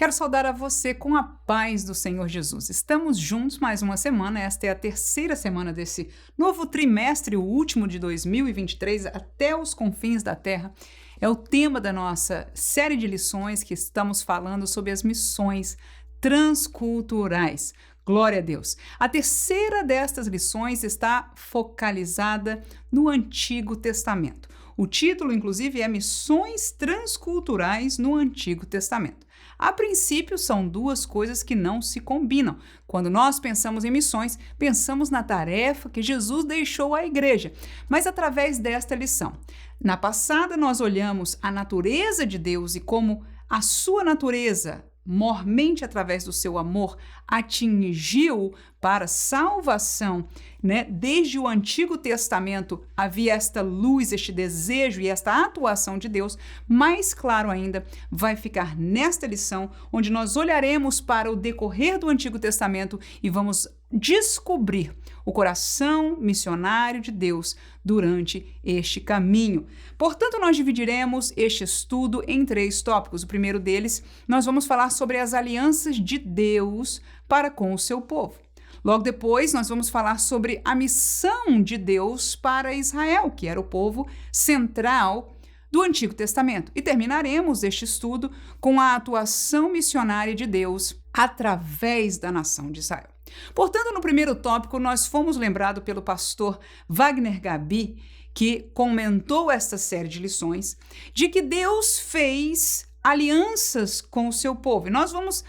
Quero saudar a você com a paz do Senhor Jesus. Estamos juntos mais uma semana, esta é a terceira semana desse novo trimestre, o último de 2023, até os confins da terra. É o tema da nossa série de lições que estamos falando sobre as missões transculturais. Glória a Deus! A terceira destas lições está focalizada no Antigo Testamento. O título, inclusive, é Missões Transculturais no Antigo Testamento. A princípio, são duas coisas que não se combinam. Quando nós pensamos em missões, pensamos na tarefa que Jesus deixou à igreja, mas através desta lição. Na passada, nós olhamos a natureza de Deus e como a sua natureza, mormente através do seu amor, atingiu para salvação, Desde o Antigo Testamento havia esta luz, este desejo e esta atuação de Deus. Mais claro ainda vai ficar nesta lição, onde nós olharemos para o decorrer do Antigo Testamento e vamos descobrir o coração missionário de Deus durante este caminho. Portanto, nós dividiremos este estudo em 3 tópicos. O primeiro deles, nós vamos falar sobre as alianças de Deus para com o seu povo. Logo depois, nós vamos falar sobre a missão de Deus para Israel, que era o povo central do Antigo Testamento. E terminaremos este estudo com a atuação missionária de Deus através da nação de Israel. Portanto, no primeiro tópico, nós fomos lembrados pelo pastor Wagner Gabi, que comentou esta série de lições, de que Deus fez alianças com o seu povo. E nós vamos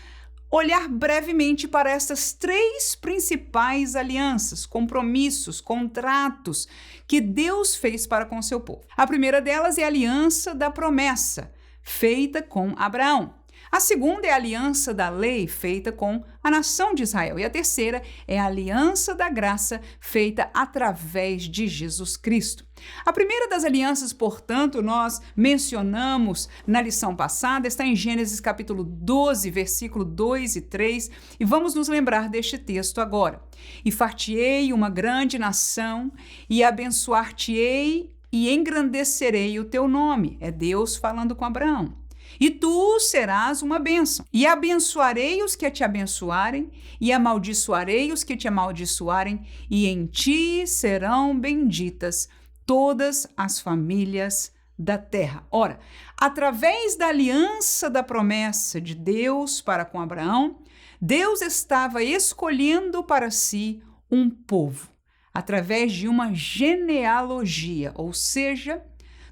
olhar brevemente para essas 3 principais alianças, compromissos, contratos que Deus fez para com o seu povo. A primeira delas é a aliança da promessa, feita com Abraão. A segunda é a aliança da lei, feita com a nação de Israel. E a terceira é a aliança da graça, feita através de Jesus Cristo. A primeira das alianças, portanto, nós mencionamos na lição passada, está em Gênesis capítulo 12, versículo 2 e 3, e vamos nos lembrar deste texto agora. E far-te-ei uma grande nação, e abençoar-te-ei, e engrandecerei o teu nome. É Deus falando com Abraão. E tu serás uma bênção. E abençoarei os que te abençoarem, e amaldiçoarei os que te amaldiçoarem, e em ti serão benditas todas as famílias da terra. Ora, através da aliança da promessa de Deus para com Abraão, Deus estava escolhendo para si um povo, através de uma genealogia, ou seja,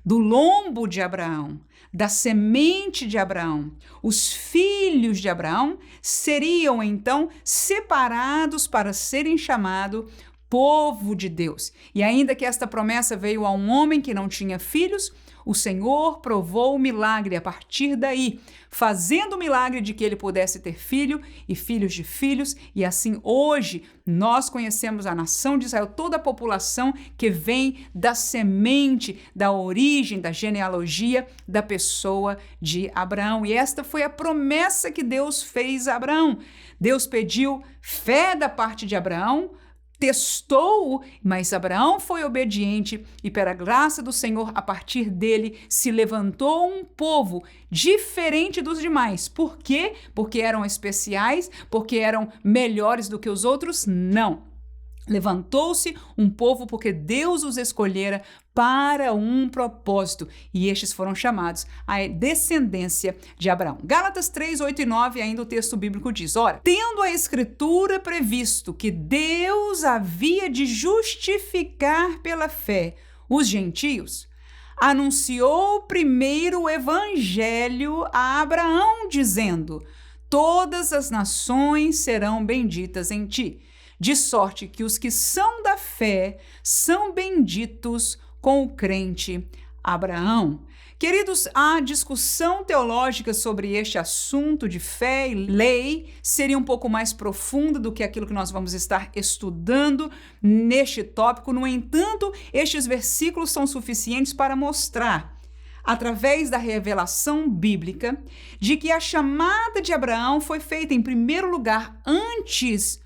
do lombo de Abraão, da semente de Abraão. Os filhos de Abraão seriam então separados para serem chamados povo de Deus. E ainda que esta promessa veio a um homem que não tinha filhos, o Senhor provou o milagre a partir daí, fazendo o milagre de que ele pudesse ter filho e filhos de filhos, e assim hoje nós conhecemos a nação de Israel, toda a população que vem da semente, da origem, da genealogia da pessoa de Abraão. E esta foi a promessa que Deus fez a Abraão. Deus pediu fé da parte de Abraão, testou, mas Abraão foi obediente e pela graça do Senhor, a partir dele se levantou um povo diferente dos demais. Por quê? Porque eram especiais? Porque eram melhores do que os outros? Não. Levantou-se um povo porque Deus os escolhera para um propósito, e estes foram chamados a descendência de Abraão. Gálatas 3, 8 e 9, ainda o texto bíblico diz: ora, tendo a Escritura previsto que Deus havia de justificar pela fé os gentios, anunciou primeiro o evangelho a Abraão, dizendo: todas as nações serão benditas em ti. De sorte que os que são da fé são benditos com o crente Abraão. Queridos, a discussão teológica sobre este assunto de fé e lei seria um pouco mais profunda do que aquilo que nós vamos estar estudando neste tópico. No entanto, estes versículos são suficientes para mostrar, através da revelação bíblica, de que a chamada de Abraão foi feita, em primeiro lugar, antes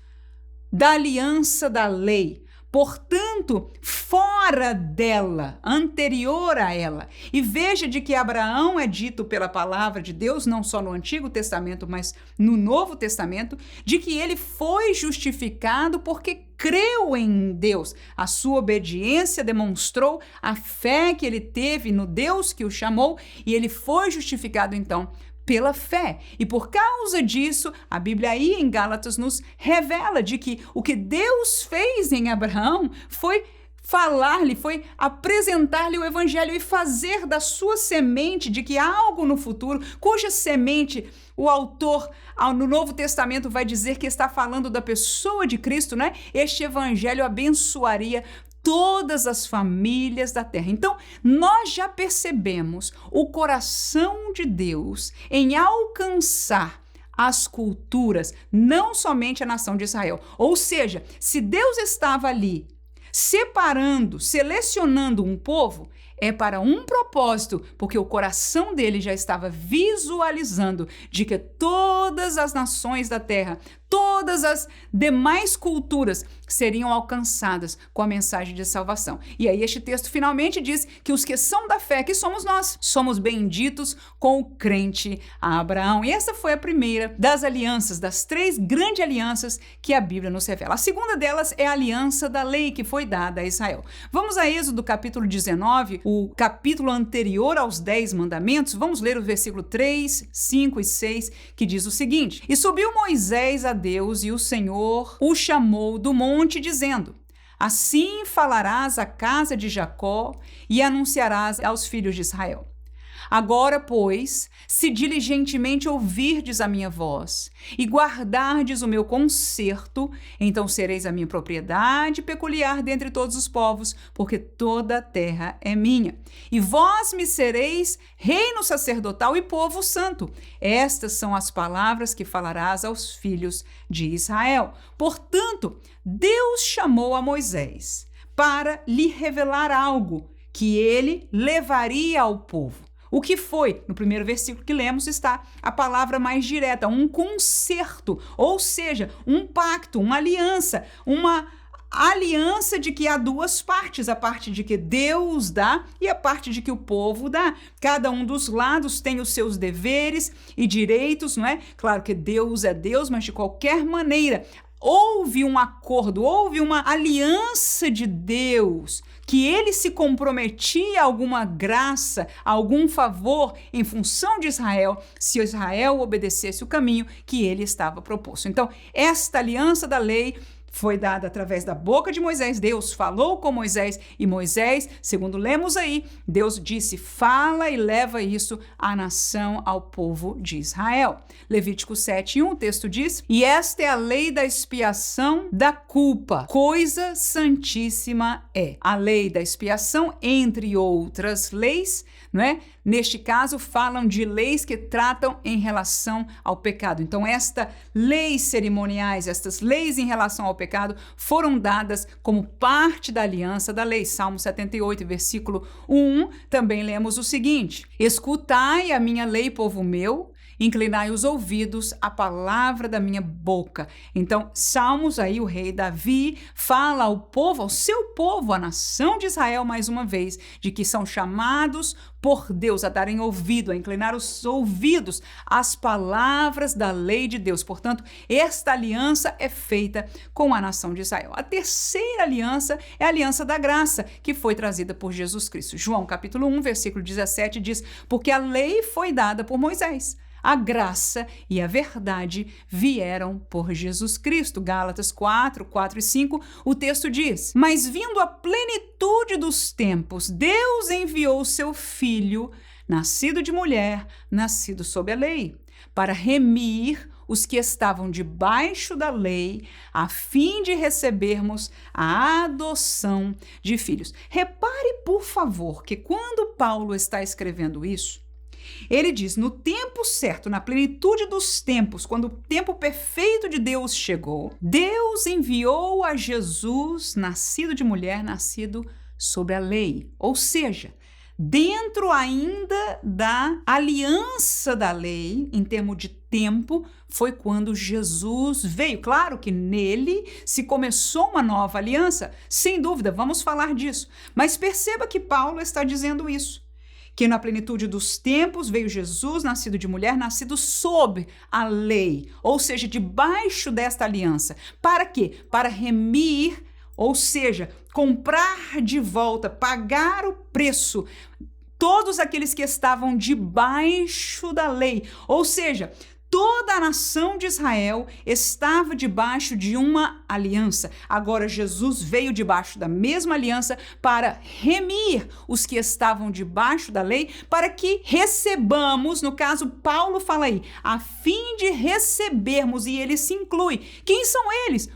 da aliança da lei, portanto, fora dela, anterior a ela. E veja de que Abraão é dito pela palavra de Deus, não só no Antigo Testamento, mas no Novo Testamento, de que ele foi justificado porque creu em Deus. A sua obediência demonstrou a fé que ele teve no Deus que o chamou e ele foi justificado então pela fé. E por causa disso, a Bíblia aí em Gálatas nos revela de que o que Deus fez em Abraão foi falar-lhe, foi apresentar-lhe o evangelho e fazer da sua semente, de que algo no futuro, cuja semente o autor no Novo Testamento vai dizer que está falando da pessoa de Cristo, né? Este evangelho abençoaria todas as famílias da terra. Então, nós já percebemos o coração de Deus em alcançar as culturas, não somente a nação de Israel. Ou seja, se Deus estava ali separando, selecionando um povo, é para um propósito, porque o coração dele já estava visualizando de que todas as nações da terra, todas as demais culturas seriam alcançadas com a mensagem de salvação. E aí este texto finalmente diz que os que são da fé, que somos nós, somos benditos com o crente Abraão. E essa foi a primeira das alianças, das 3 grandes alianças que a Bíblia nos revela. A segunda delas é a aliança da lei que foi dada a Israel. Vamos a Êxodo capítulo 19, o capítulo anterior aos 10 mandamentos. Vamos ler o versículo 3, 5 e 6, que diz o seguinte: E subiu Moisés a Deus e o Senhor o chamou do monte, dizendo: Assim falarás à casa de Jacó e anunciarás aos filhos de Israel. Agora, pois, se diligentemente ouvirdes a minha voz e guardardes o meu concerto, então sereis a minha propriedade peculiar dentre todos os povos, porque toda a terra é minha. E vós me sereis reino sacerdotal e povo santo. Estas são as palavras que falarás aos filhos de Israel. Portanto, Deus chamou a Moisés para lhe revelar algo que ele levaria ao povo. O que foi? No primeiro versículo que lemos está a palavra mais direta, um concerto, ou seja, um pacto, uma aliança de que há 2 partes, a parte de que Deus dá e a parte de que o povo dá. Cada um dos lados tem os seus deveres e direitos, não é? Claro que Deus é Deus, mas de qualquer maneira, houve um acordo, houve uma aliança de Deus, que ele se comprometia a alguma graça, a algum favor em função de Israel, se Israel obedecesse o caminho que ele estava proposto. Então, esta aliança da lei foi dada através da boca de Moisés. Deus falou com Moisés e Moisés, segundo lemos aí, Deus disse: fala e leva isso à nação, ao povo de Israel. Levítico 7:1, o texto diz: E esta é a lei da expiação da culpa, coisa santíssima é. A lei da expiação, entre outras leis, não é? Neste caso, falam de leis que tratam em relação ao pecado. Então, estas leis cerimoniais, estas leis em relação ao pecado, foram dadas como parte da aliança da lei. Salmo 78, versículo 1, também lemos o seguinte: Escutai a minha lei, povo meu, inclinai os ouvidos à palavra da minha boca. Então, Salmos aí, o rei Davi fala ao povo, ao seu povo, à nação de Israel, mais uma vez, de que são chamados por Deus a darem ouvido, a inclinar os ouvidos às palavras da lei de Deus. Portanto, esta aliança é feita com a nação de Israel. A terceira aliança é a aliança da graça, que foi trazida por Jesus Cristo. João capítulo 1, versículo 17 diz: Porque a lei foi dada por Moisés, a graça e a verdade vieram por Jesus Cristo. Gálatas 4 e 5, o texto diz: Mas vindo a plenitude dos tempos, Deus enviou o seu Filho, nascido de mulher, nascido sob a lei, para remir os que estavam debaixo da lei, a fim de recebermos a adoção de filhos. Repare, por favor, que quando Paulo está escrevendo isso, ele diz: no tempo certo, na plenitude dos tempos, quando o tempo perfeito de Deus chegou, Deus enviou a Jesus, nascido de mulher, nascido sob a lei. Ou seja, dentro ainda da aliança da lei, em termos de tempo, foi quando Jesus veio. Claro que nele se começou uma nova aliança, sem dúvida, vamos falar disso. Mas perceba que Paulo está dizendo isso, que na plenitude dos tempos veio Jesus, nascido de mulher, nascido sob a lei, ou seja, debaixo desta aliança. Para quê? Para remir, ou seja, comprar de volta, pagar o preço, todos aqueles que estavam debaixo da lei, ou seja, toda a nação de Israel estava debaixo de uma aliança. Agora Jesus veio debaixo da mesma aliança para remir os que estavam debaixo da lei, para que recebamos, no caso Paulo fala aí, a fim de recebermos, e ele se inclui. Quem são eles?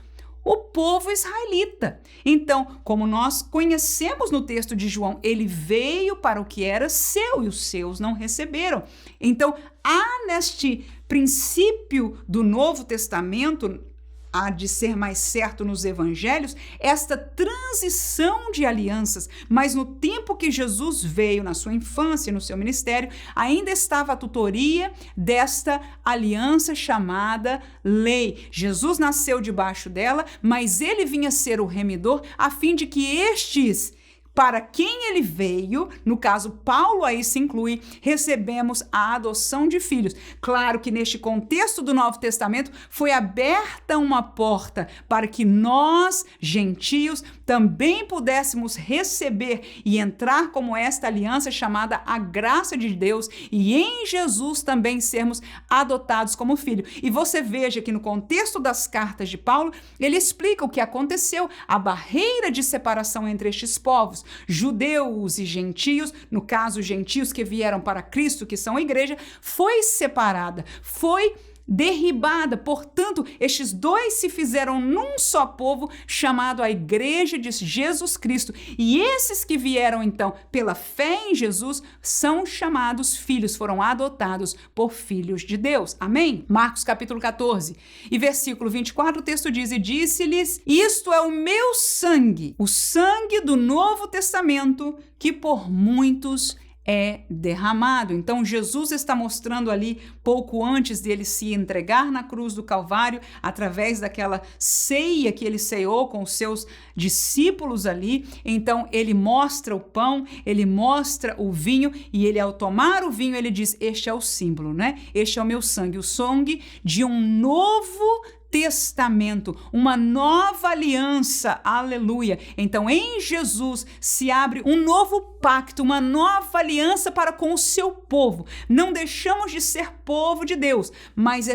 O povo israelita. Então, como nós conhecemos no texto de João, ele veio para o que era seu e os seus não receberam. Então, há neste princípio do Novo Testamento, há de ser mais certo nos evangelhos, esta transição de alianças, mas no tempo que Jesus veio, na sua infância, no seu ministério, ainda estava a tutoria desta aliança chamada lei. Jesus nasceu debaixo dela, mas ele vinha ser o remidor a fim de que estes, para quem ele veio, no caso Paulo aí se inclui, recebemos a adoção de filhos. Claro que neste contexto do Novo Testamento foi aberta uma porta para que nós, gentios, também pudéssemos receber e entrar como esta aliança chamada a graça de Deus e em Jesus também sermos adotados como filho. E você veja que no contexto das cartas de Paulo, ele explica o que aconteceu, a barreira de separação entre estes povos, judeus e gentios, no caso gentios que vieram para Cristo, que são a igreja, foi separada, foi derribada. Portanto, estes dois se fizeram num só povo, chamado a Igreja de Jesus Cristo. E esses que vieram, então, pela fé em Jesus, são chamados filhos, foram adotados por filhos de Deus. Amém? Marcos capítulo 14 e versículo 24, o texto diz, e disse-lhes, isto é o meu sangue, o sangue do Novo Testamento, que por muitos é derramado. Então Jesus está mostrando ali, pouco antes dele se entregar na cruz do Calvário, através daquela ceia que ele ceou com os seus discípulos ali. Então ele mostra o pão, ele mostra o vinho, e ele, ao tomar o vinho, ele diz, este é o símbolo, né? Este é o meu sangue, o sangue de um novo testamento, uma nova aliança, aleluia. Então em Jesus se abre um novo pacto, uma nova aliança para com o seu povo. Não deixamos de ser povo de Deus, mas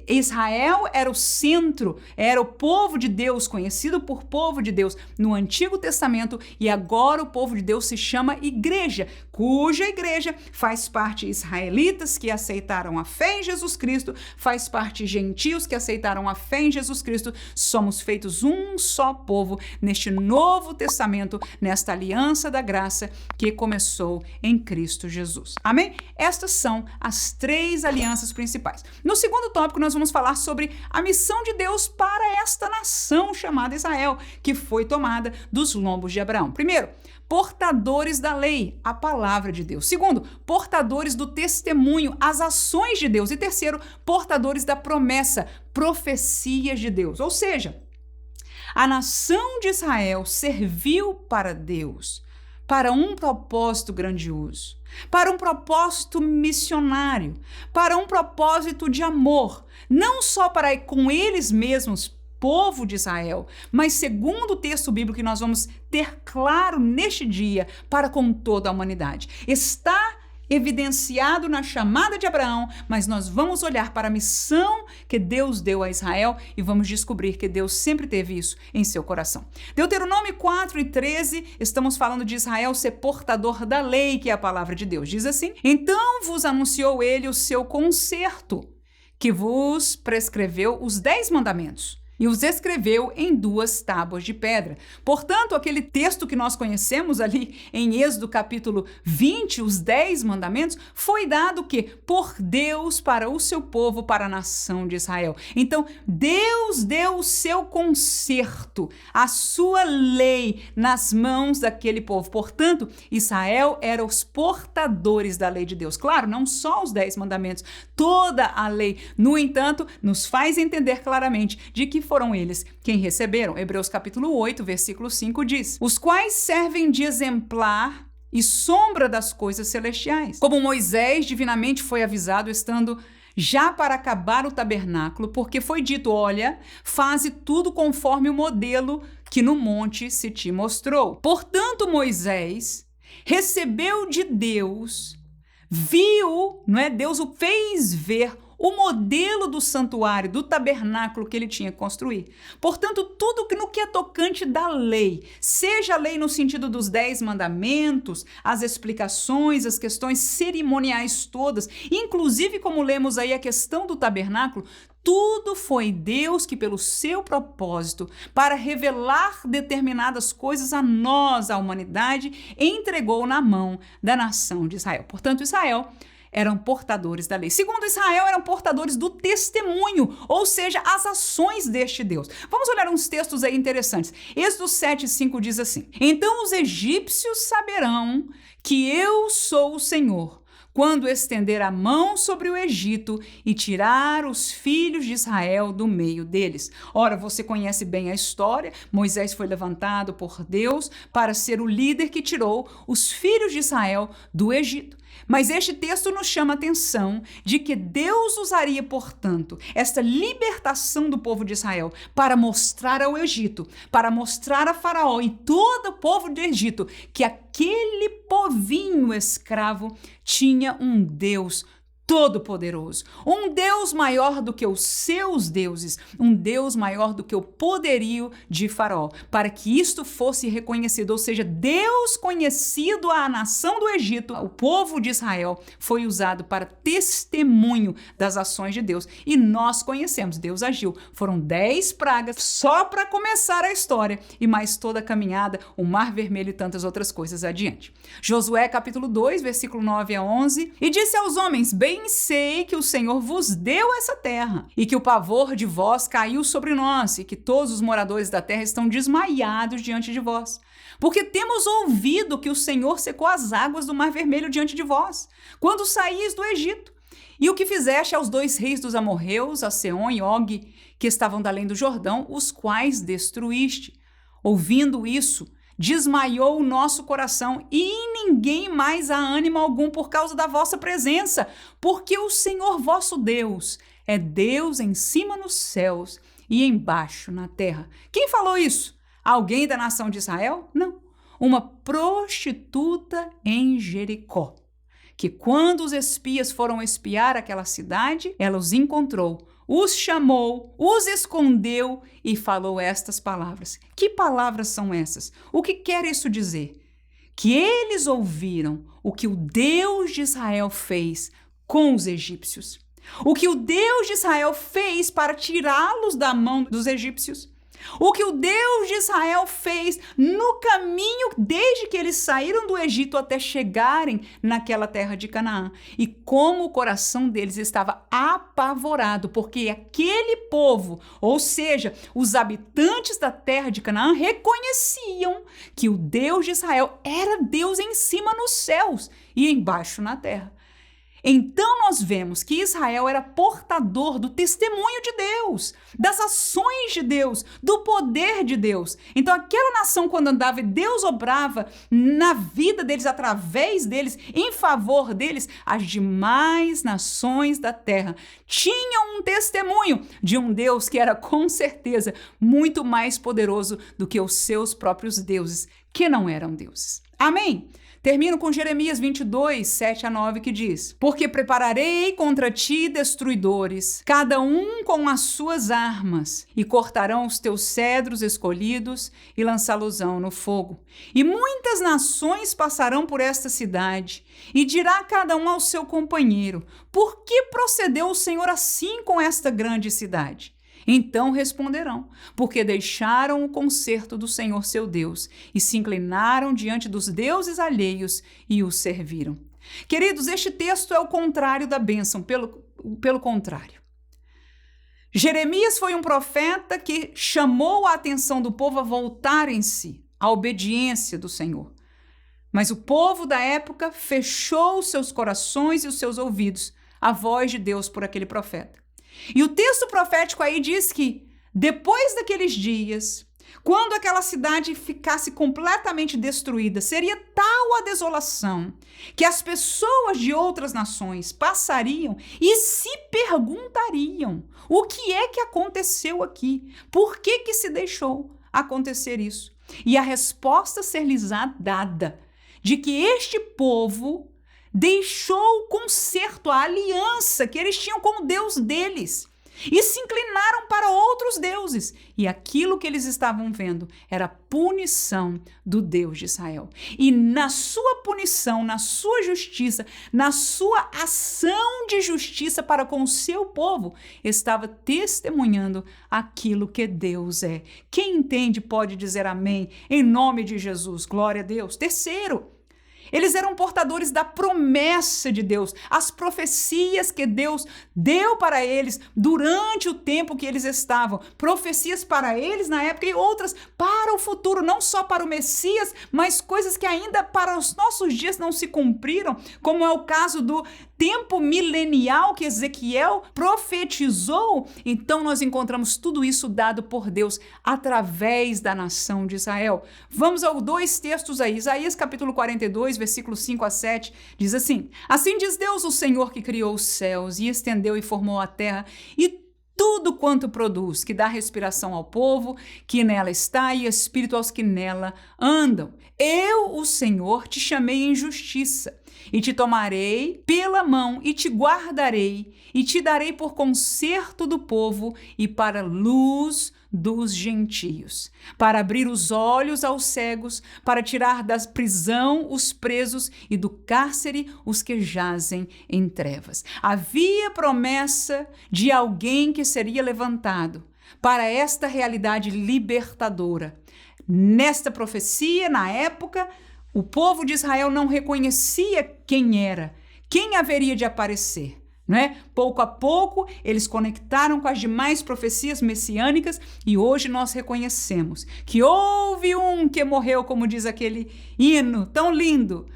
Israel era o centro, era o povo de Deus, conhecido por povo de Deus no Antigo Testamento, e agora o povo de Deus se chama igreja, cuja igreja faz parte israelitas que aceitaram a fé em Jesus Cristo, faz parte gentios que aceitaram a fé em Jesus Cristo. Somos feitos um só povo neste Novo Testamento, nesta aliança da graça que começou em Cristo Jesus. Amém? Estas são as três alianças principais. No segundo tópico, nós vamos falar sobre a missão de Deus para esta nação chamada Israel, que foi tomada dos lombos de Abraão. Primeiro, portadores da lei, a palavra de Deus. Segundo, portadores do testemunho, as ações de Deus. E terceiro, portadores da promessa, profecias de Deus. Ou seja, a nação de Israel serviu para Deus, para um propósito grandioso, para um propósito missionário, para um propósito de amor, não só para com eles mesmos, povo de Israel, mas segundo o texto bíblico que nós vamos ter claro neste dia, para com toda a humanidade. Está evidenciado na chamada de Abraão, mas nós vamos olhar para a missão que Deus deu a Israel e vamos descobrir que Deus sempre teve isso em seu coração. Deuteronômio 4:13, estamos falando de Israel ser portador da lei, que é a palavra de Deus. Diz assim, então vos anunciou ele o seu concerto, que vos prescreveu os 10 mandamentos. e os escreveu em 2 tábuas de pedra. Portanto, aquele texto que nós conhecemos ali em Êxodo capítulo 20, os 10 mandamentos, foi dado o quê? Por Deus para o seu povo, para a nação de Israel. Então, Deus deu o seu conserto, a sua lei nas mãos daquele povo. Portanto, Israel era os portadores da lei de Deus. Claro, não só os 10 mandamentos, toda a lei. No entanto, nos faz entender claramente de que foram eles quem receberam. Hebreus capítulo 8, versículo 5 diz: os quais servem de exemplar e sombra das coisas celestiais. Como Moisés divinamente foi avisado, estando já para acabar o tabernáculo, porque foi dito: olha, faze tudo conforme o modelo que no monte se te mostrou. Portanto, Moisés recebeu de Deus, viu, não é? Deus o fez ver o modelo do santuário, do tabernáculo que ele tinha que construir. Portanto, tudo no que é tocante da lei, seja a lei no sentido dos 10 mandamentos, as explicações, as questões cerimoniais todas, inclusive como lemos aí a questão do tabernáculo, tudo foi Deus que, pelo seu propósito, para revelar determinadas coisas a nós, a humanidade, entregou na mão da nação de Israel. Portanto, Israel eram portadores da lei. Segundo Israel, eram portadores do testemunho, ou seja, as ações deste Deus. Vamos olhar uns textos aí interessantes. Êxodo 7:5 diz assim: então os egípcios saberão que eu sou o Senhor, quando estender a mão sobre o Egito e tirar os filhos de Israel do meio deles. Ora, você conhece bem a história. Moisés foi levantado por Deus para ser o líder que tirou os filhos de Israel do Egito. Mas este texto nos chama a atenção de que Deus usaria, portanto, esta libertação do povo de Israel para mostrar ao Egito, para mostrar a Faraó e todo o povo do Egito que aquele povinho escravo tinha um Deus todo-poderoso, um Deus maior do que os seus deuses, um Deus maior do que o poderio de Faraó, para que isto fosse reconhecido, ou seja, Deus conhecido à nação do Egito, o povo de Israel foi usado para testemunho das ações de Deus, e nós conhecemos, Deus agiu, foram 10 pragas só para começar a história, e mais toda a caminhada, o Mar Vermelho e tantas outras coisas adiante. Josué capítulo 2, versículo 9 a 11, e disse aos homens: bem sei que o Senhor vos deu essa terra, e que o pavor de vós caiu sobre nós, e que todos os moradores da terra estão desmaiados diante de vós. Porque temos ouvido que o Senhor secou as águas do Mar Vermelho diante de vós, quando saíes do Egito. E o que fizeste aos 2 reis dos amorreus, a Seom e Og, que estavam da além do Jordão, os quais destruíste. Ouvindo isso, desmaiou o nosso coração, e em ninguém mais há ânimo algum por causa da vossa presença, porque o Senhor vosso Deus é Deus em cima nos céus e embaixo na terra. Quem falou isso? Alguém da nação de Israel? Não. Uma prostituta em Jericó, que quando os espias foram espiar aquela cidade, ela os encontrou, os chamou, os escondeu e falou estas palavras. Que palavras são essas? O que quer isso dizer? Que eles ouviram o que o Deus de Israel fez com os egípcios. O que o Deus de Israel fez para tirá-los da mão dos egípcios. O que o Deus de Israel fez no caminho desde que eles saíram do Egito até chegarem naquela terra de Canaã. E como o coração deles estava apavorado, porque aquele povo, ou seja, os habitantes da terra de Canaã, reconheciam que o Deus de Israel era Deus em cima nos céus e embaixo na terra. Então nós vemos que Israel era portador do testemunho de Deus, das ações de Deus, do poder de Deus. Então aquela nação, quando andava, Deus obrava na vida deles, através deles, em favor deles, as demais nações da terra tinham um testemunho de um Deus que era com certeza muito mais poderoso do que os seus próprios deuses, que não eram deuses. Amém? Termino com Jeremias 22, 7 a 9, que diz: porque prepararei contra ti destruidores, cada um com as suas armas, e cortarão os teus cedros escolhidos e lançá-los-ão no fogo. E muitas nações passarão por esta cidade, e dirá cada um ao seu companheiro: por que procedeu o Senhor assim com esta grande cidade? Então responderão, porque deixaram o conserto do Senhor seu Deus e se inclinaram diante dos deuses alheios e os serviram. Queridos, este texto é o contrário da bênção, pelo contrário. Jeremias foi um profeta que chamou a atenção do povo a voltar em si, à obediência do Senhor. Mas o povo da época fechou os seus corações e os seus ouvidos à voz de Deus por aquele profeta. E o texto profético aí diz que depois daqueles dias, quando aquela cidade ficasse completamente destruída, seria tal a desolação que as pessoas de outras nações passariam e se perguntariam: o que é que aconteceu aqui? Por que se deixou acontecer isso? E a resposta ser-lhes-á dada, de que este povo deixou o concerto, a aliança que eles tinham com o Deus deles e se inclinaram para outros deuses. E aquilo que eles estavam vendo era a punição do Deus de Israel. E na sua punição, na sua justiça, na sua ação de justiça para com o seu povo, estava testemunhando aquilo que Deus é. Quem entende pode dizer amém, em nome de Jesus. Glória a Deus. Terceiro, eles eram portadores da promessa de Deus, as profecias que Deus deu para eles durante o tempo que eles estavam. Profecias para eles na época e outras para o futuro, não só para o Messias, mas coisas que ainda para os nossos dias não se cumpriram, como é o caso do tempo milenial que Ezequiel profetizou. Então nós encontramos tudo isso dado por Deus através da nação de Israel. Vamos aos dois textos aí. Isaías capítulo 42, versículos 5 a 7, diz assim: assim diz Deus, o Senhor que criou os céus e estendeu e formou a terra e tudo quanto produz, que dá respiração ao povo que nela está e espírito aos que nela andam. Eu, o Senhor, te chamei em justiça e te tomarei pela mão e te guardarei e te darei por conserto do povo e para luz dos gentios, para abrir os olhos aos cegos, para tirar da prisão os presos e do cárcere os que jazem em trevas. Havia promessa de alguém que seria levantado para esta realidade libertadora. Nesta profecia, na época, o povo de Israel não reconhecia quem era, quem haveria de aparecer. Pouco a pouco, eles conectaram com as demais profecias messiânicas e hoje nós reconhecemos que houve um que morreu, como diz aquele hino tão lindo,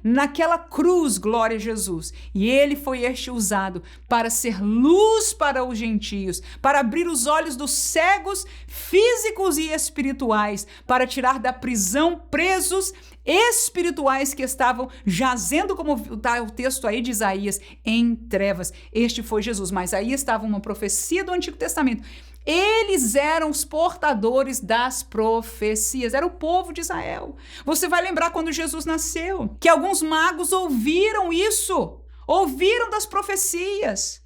naquela cruz, glória a Jesus. E ele foi usado para ser luz para os gentios, para abrir os olhos dos cegos físicos e espirituais, para tirar da prisão presos espirituais que estavam jazendo, como está o texto aí de Isaías, em trevas. Este foi Jesus, mas aí estava uma profecia do Antigo Testamento. Eles eram os portadores das profecias, era o povo de Israel. Você vai lembrar quando Jesus nasceu, que alguns magos ouviram isso, ouviram das profecias,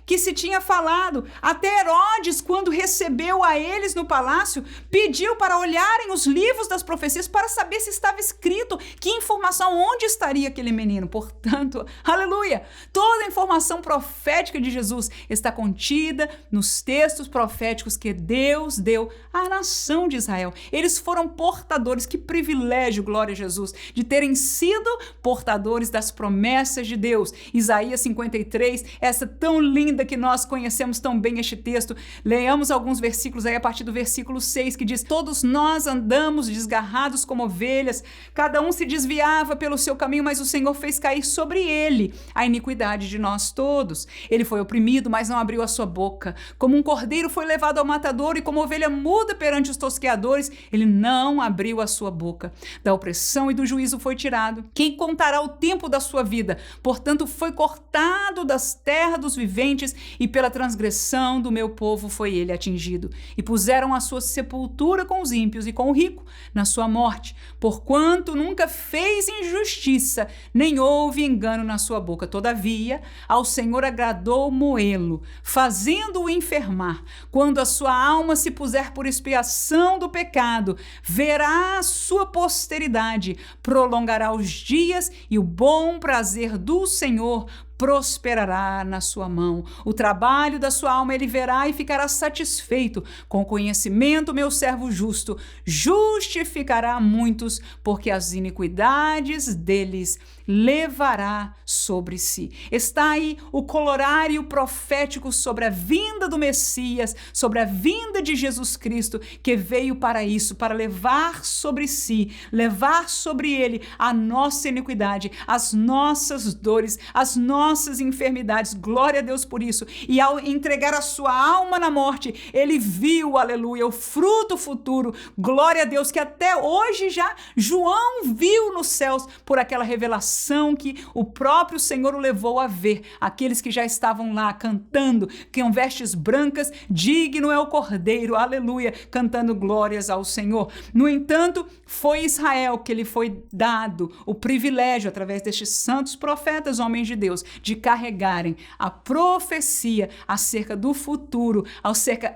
que se tinha falado. Até Herodes, quando recebeu a eles no palácio, pediu para olharem os livros das profecias para saber se estava escrito, que informação, onde estaria aquele menino. Portanto, aleluia, toda a informação profética de Jesus está contida nos textos proféticos que Deus deu à nação de Israel. Eles foram portadores, que privilégio, glória a Jesus, de terem sido portadores das promessas de Deus. Isaías 53, essa tão linda que nós conhecemos tão bem este texto. Leamos alguns versículos aí a partir do versículo 6, que diz: todos nós andamos desgarrados como ovelhas, cada um se desviava pelo seu caminho, mas o Senhor fez cair sobre ele a iniquidade de nós todos. Ele foi oprimido, mas não abriu a sua boca. Como um cordeiro foi levado ao matador e como ovelha muda perante os tosqueadores, ele não abriu a sua boca. Da opressão e do juízo foi tirado. Quem contará o tempo da sua vida? Portanto, foi cortado das terras dos viventes e pela transgressão do meu povo foi ele atingido. E puseram a sua sepultura com os ímpios e com o rico na sua morte, porquanto nunca fez injustiça, nem houve engano na sua boca. Todavia, ao Senhor agradou moê-lo, fazendo-o enfermar. Quando a sua alma se puser por expiação do pecado, verá a sua posteridade, prolongará os dias e o bom prazer do Senhor prosperará na sua mão. O trabalho da sua alma ele verá e ficará satisfeito. Com o conhecimento, meu servo justo justificará muitos, porque as iniquidades deles levará sobre si. Está aí o colorário profético sobre a vinda do Messias, sobre a vinda de Jesus Cristo, que veio para isso, para levar sobre si, levar sobre ele a nossa iniquidade, as nossas dores, as nossas enfermidades. Glória a Deus por isso. E ao entregar a sua alma na morte, ele viu, aleluia, o fruto futuro. Glória a Deus, que até hoje já João viu nos céus por aquela revelação que o próprio Senhor o levou a ver. Aqueles que já estavam lá cantando, com vestes brancas, digno é o Cordeiro, aleluia, cantando glórias ao Senhor. No entanto, foi Israel que lhe foi dado o privilégio, através destes santos profetas, homens de Deus, de carregarem a profecia acerca do futuro,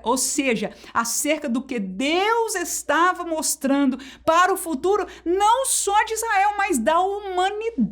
ou seja, acerca do que Deus estava mostrando para o futuro, não só de Israel, mas da humanidade.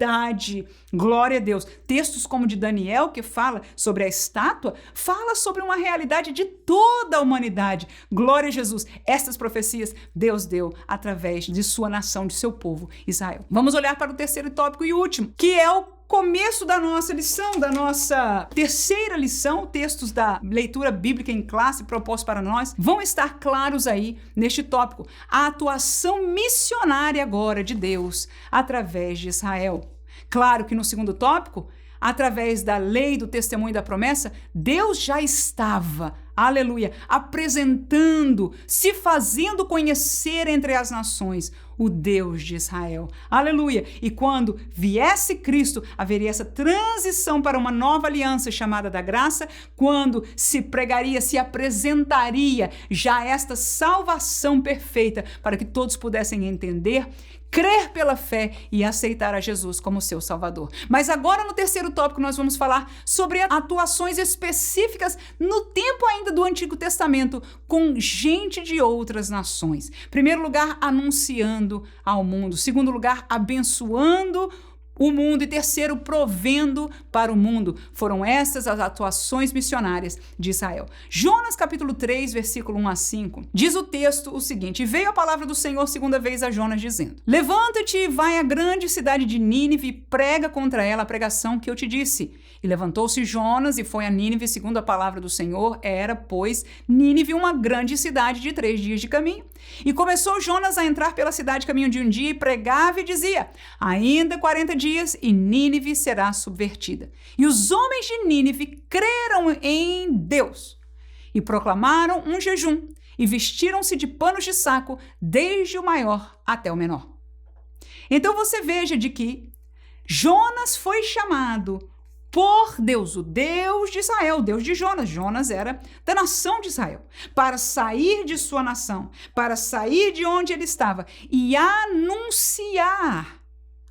Glória a Deus. Textos como de Daniel, que fala sobre a estátua, fala sobre uma realidade de toda a humanidade. Glória a Jesus. Estas profecias Deus deu através de sua nação, de seu povo, Israel. Vamos olhar para o terceiro tópico e último, que é o começo da nossa lição, da nossa terceira lição. Textos da leitura bíblica em classe propostos para nós vão estar claros aí neste tópico. A atuação missionária agora de Deus através de Israel. Claro que no segundo tópico, através da lei, do testemunho e da promessa, Deus já estava, aleluia, apresentando, se fazendo conhecer entre as nações o Deus de Israel. Aleluia! E quando viesse Cristo, haveria essa transição para uma nova aliança chamada da graça, quando se pregaria, se apresentaria já esta salvação perfeita para que todos pudessem entender, crer pela fé e aceitar a Jesus como seu Salvador. Mas agora no terceiro tópico nós vamos falar sobre atuações específicas no tempo ainda do Antigo Testamento com gente de outras nações. Em primeiro lugar, anunciando ao mundo. Segundo lugar, abençoando o mundo. E terceiro, provendo para o mundo. Foram essas as atuações missionárias de Israel. Jonas capítulo 3, versículo 1 a 5, diz o texto o seguinte: veio a palavra do Senhor segunda vez a Jonas dizendo: levanta-te e vai à grande cidade de Nínive e prega contra ela a pregação que eu te disse. E levantou-se Jonas e foi a Nínive segundo a palavra do Senhor. Era, pois, Nínive uma grande cidade de 3 dias de caminho. E começou Jonas a entrar pela cidade caminho de um dia e pregava e dizia: ainda 40 dias e Nínive será subvertida. E os homens de Nínive creram em Deus e proclamaram um jejum e vestiram-se de panos de saco, desde o maior até o menor. Então você veja de que Jonas foi chamado por Deus, o Deus de Israel, o Deus de Jonas. Jonas era da nação de Israel, para sair de sua nação, para sair de onde ele estava e anunciar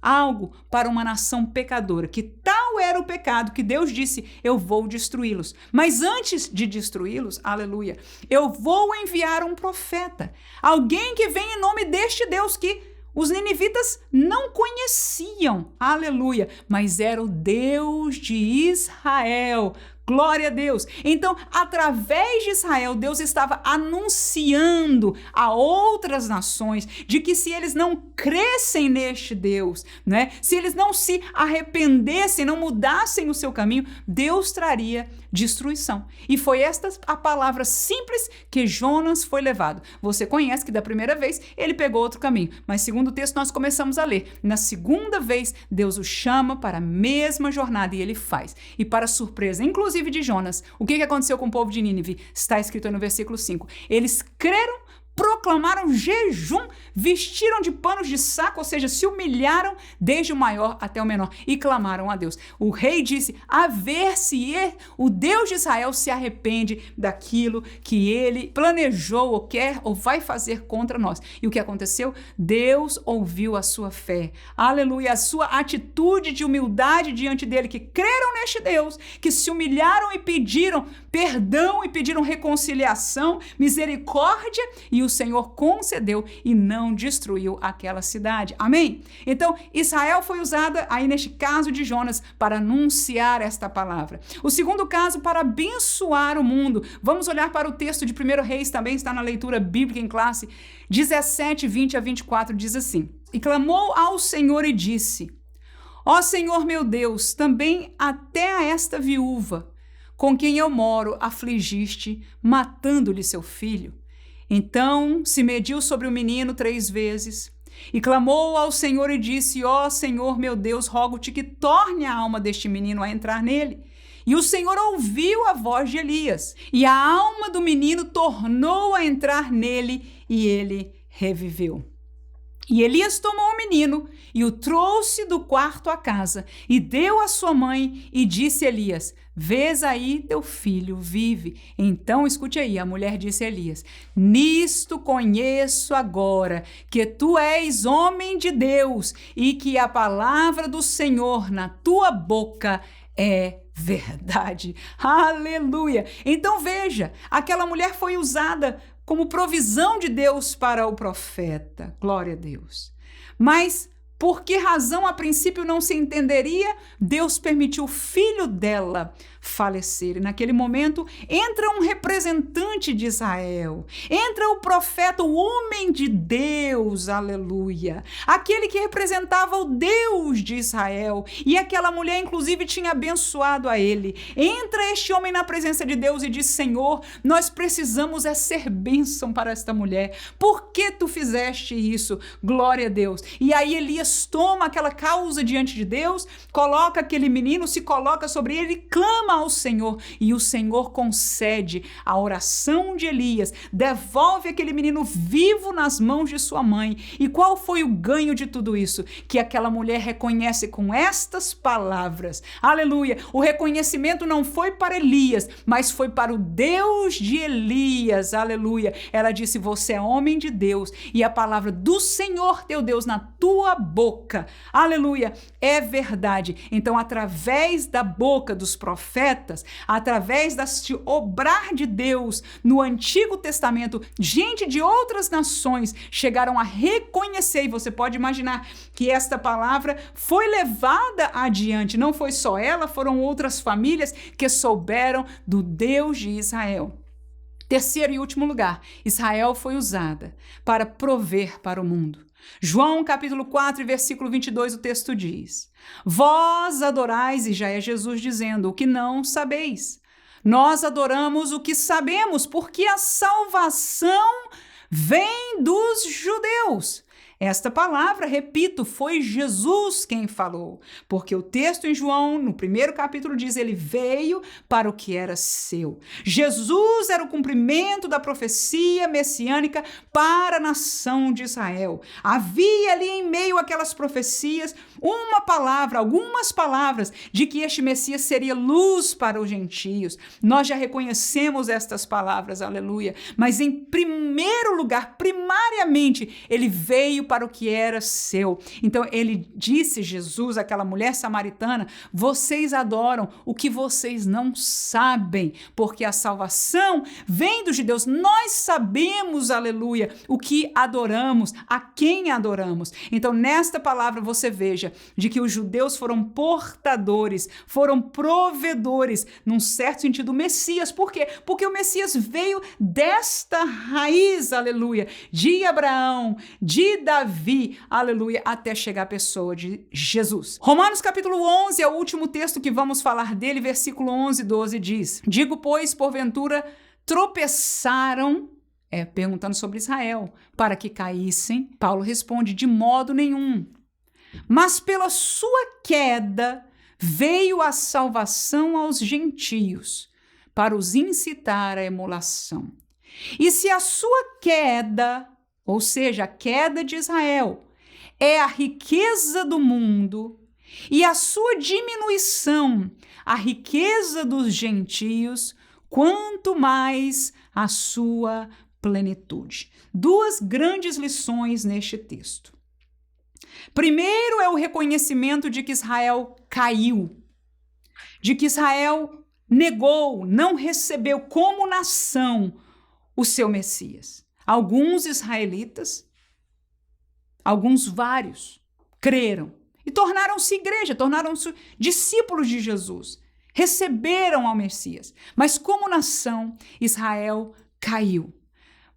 algo para uma nação pecadora, que tal era o pecado que Deus disse: eu vou destruí-los. Mas antes de destruí-los, aleluia, eu vou enviar um profeta, alguém que vem em nome deste Deus que os ninivitas não conheciam, aleluia, mas era o Deus de Israel. Glória a Deus. Então, através de Israel, Deus estava anunciando a outras nações de que se eles não crescem neste Deus, né? Se eles não se arrependessem, não mudassem o seu caminho, Deus traria destruição. E foi esta a palavra simples que Jonas foi levado. Você conhece que da primeira vez ele pegou outro caminho, mas segundo o texto nós começamos a ler. Na segunda vez, Deus o chama para a mesma jornada e ele faz. E para surpresa, inclusive de Jonas, o que aconteceu com o povo de Nínive? Está escrito aí no versículo 5. Eles creram, proclamaram jejum, vestiram de panos de saco, ou seja, se humilharam desde o maior até o menor e clamaram a Deus. O rei disse: a ver se o Deus de Israel se arrepende daquilo que ele planejou ou quer ou vai fazer contra nós. E o que aconteceu? Deus ouviu a sua fé, aleluia, a sua atitude de humildade diante dele, que creram neste Deus, que se humilharam e pediram perdão e pediram reconciliação, misericórdia, e o Senhor concedeu e não destruiu aquela cidade. Amém? Então, Israel foi usada aí neste caso de Jonas para anunciar esta palavra. O segundo caso, para abençoar o mundo. Vamos olhar para o texto de 1 Reis, também está na leitura bíblica em classe, 17, 20 a 24, diz assim: E clamou ao Senhor e disse: Ó Senhor meu Deus, também até a esta viúva, com quem eu moro, afligiste, matando-lhe seu filho. Então se mediu sobre o menino 3 vezes, e clamou ao Senhor e disse: Ó Senhor meu Deus, rogo-te que torne a alma deste menino a entrar nele. E o Senhor ouviu a voz de Elias, e a alma do menino tornou a entrar nele, e ele reviveu. E Elias tomou o menino e o trouxe do quarto à casa e deu à sua mãe e disse a Elias: Vês aí, teu filho vive. Então, escute aí, a mulher disse a Elias: Nisto conheço agora que tu és homem de Deus e que a palavra do Senhor na tua boca é verdade. Aleluia! Então veja, aquela mulher foi usada como provisão de Deus para o profeta. Glória a Deus. Mas por que razão a princípio não se entenderia? Deus permitiu o filho dela falecer. E naquele momento entra um representante de Israel, entra o profeta, o homem de Deus, aleluia, aquele que representava o Deus de Israel, e aquela mulher inclusive tinha abençoado a ele. Entra este homem na presença de Deus e diz: Senhor, nós precisamos ser bênção para esta mulher, por que tu fizeste isso? Glória a Deus. E aí Elias toma aquela causa diante de Deus, coloca aquele menino, se coloca sobre ele, clama ao Senhor, e o Senhor concede a oração de Elias, devolve aquele menino vivo nas mãos de sua mãe. E qual foi o ganho de tudo isso? Que aquela mulher reconhece com estas palavras, aleluia, o reconhecimento não foi para Elias, mas foi para o Deus de Elias, aleluia. Ela disse: você é homem de Deus, e a palavra do Senhor teu Deus na tua boca, aleluia, é verdade. Então, através da boca dos profetas, através deste obrar de Deus no Antigo Testamento, gente de outras nações chegaram a reconhecer, e você pode imaginar que esta palavra foi levada adiante. Não foi só ela, foram outras famílias que souberam do Deus de Israel. Terceiro e último lugar, Israel foi usada para prover para o mundo. João capítulo 4, versículo 22, o texto diz: Vós adorais, e já é Jesus dizendo, o que não sabeis. Nós adoramos o que sabemos, porque a salvação vem dos judeus. Esta palavra, repito, foi Jesus quem falou, porque o texto em João, no 1º capítulo, diz: ele veio para o que era seu. Jesus era o cumprimento da profecia messiânica para a nação de Israel. Havia ali em meio àquelas profecias uma palavra, algumas palavras de que este Messias seria luz para os gentios. Nós já reconhecemos estas palavras, aleluia, mas em primeiro lugar, primariamente, ele veio para o que era seu. Então ele disse, Jesus, àquela mulher samaritana: vocês adoram o que vocês não sabem, porque a salvação vem dos judeus. Nós sabemos, aleluia, o que adoramos, a quem adoramos. Então nesta palavra você veja de que os judeus foram portadores, foram provedores, num certo sentido, o Messias. Por quê? Porque o Messias veio desta raiz, aleluia, de Abraão, de Davi, aleluia, até chegar à pessoa de Jesus. Romanos capítulo 11 é o último texto que vamos falar dele, versículo 11 e 12 diz: Digo, pois, porventura tropeçaram, perguntando sobre Israel, para que caíssem? Paulo responde: de modo nenhum. Mas pela sua queda veio a salvação aos gentios, para os incitar à emulação. E se a sua queda, ou seja, a queda de Israel, é a riqueza do mundo, e a sua diminuição, a riqueza dos gentios, quanto mais a sua plenitude. Duas grandes lições neste texto. Primeiro é o reconhecimento de que Israel caiu, de que Israel negou, não recebeu como nação o seu Messias. Alguns israelitas, alguns vários, creram e tornaram-se igreja, tornaram-se discípulos de Jesus, receberam ao Messias. Mas como nação, Israel caiu.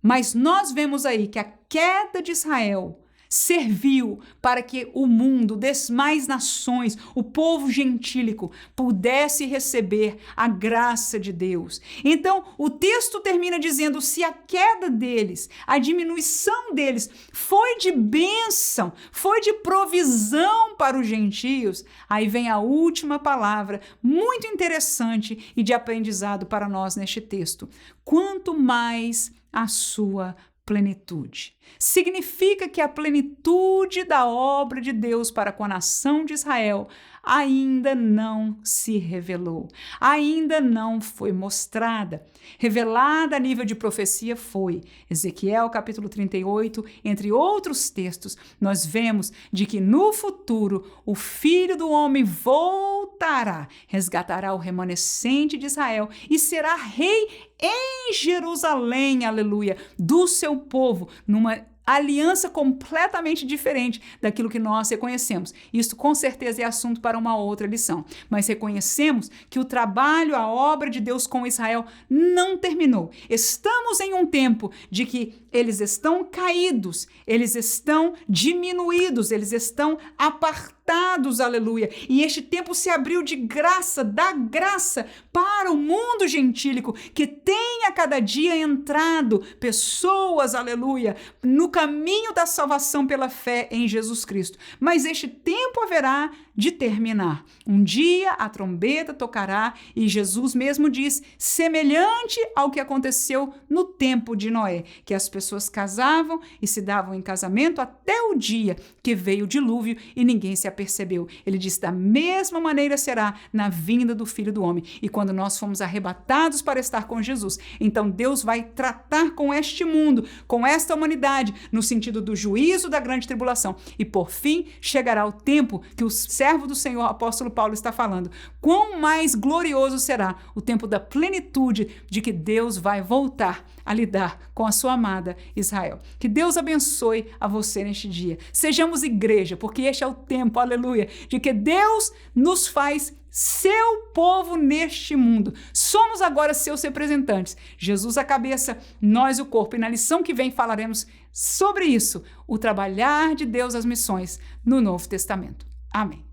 Mas nós vemos aí que a queda de Israel serviu para que o mundo, demais nações, o povo gentílico, pudesse receber a graça de Deus. Então, o texto termina dizendo: se a queda deles, a diminuição deles foi de bênção, foi de provisão para os gentios, aí vem a última palavra, muito interessante e de aprendizado para nós neste texto. Quanto mais a sua plenitude. Significa que a plenitude da obra de Deus para com a nação de Israel ainda não se revelou, ainda não foi mostrada. Revelada a nível de profecia foi. Ezequiel capítulo 38, entre outros textos, nós vemos de que no futuro o Filho do Homem voltará, resgatará o remanescente de Israel e será rei em Jerusalém, aleluia, do seu povo, numa aliança completamente diferente daquilo que nós reconhecemos. Isso com certeza é assunto para uma outra lição. Mas reconhecemos que o trabalho, a obra de Deus com Israel não terminou. Estamos em um tempo de que eles estão caídos, eles estão diminuídos, eles estão apartados, aleluia. E este tempo se abriu de graça, da graça para o mundo gentílico, que tem a cada dia entrado pessoas, aleluia, no caminho da salvação pela fé em Jesus Cristo. Mas este tempo haverá de terminar. Um dia a trombeta tocará e Jesus mesmo diz, semelhante ao que aconteceu no tempo de Noé, que as pessoas casavam e se davam em casamento até o dia que veio o dilúvio e ninguém se apercebeu. Ele diz, da mesma maneira será na vinda do Filho do Homem. E quando nós fomos arrebatados para estar com Jesus, então Deus vai tratar com este mundo, com esta humanidade, no sentido do juízo da grande tribulação. E por fim, chegará o tempo que o servo do Senhor, apóstolo Paulo, está falando. Quão mais glorioso será o tempo da plenitude de que Deus vai voltar a lidar com a sua amada Israel. Que Deus abençoe a você neste dia. Sejamos igreja, porque este é o tempo, aleluia, de que Deus nos faz seu povo neste mundo. Somos agora seus representantes. Jesus a cabeça, nós o corpo. E na lição que vem falaremos sobre isso, o trabalhar de Deus as missões no Novo Testamento. Amém.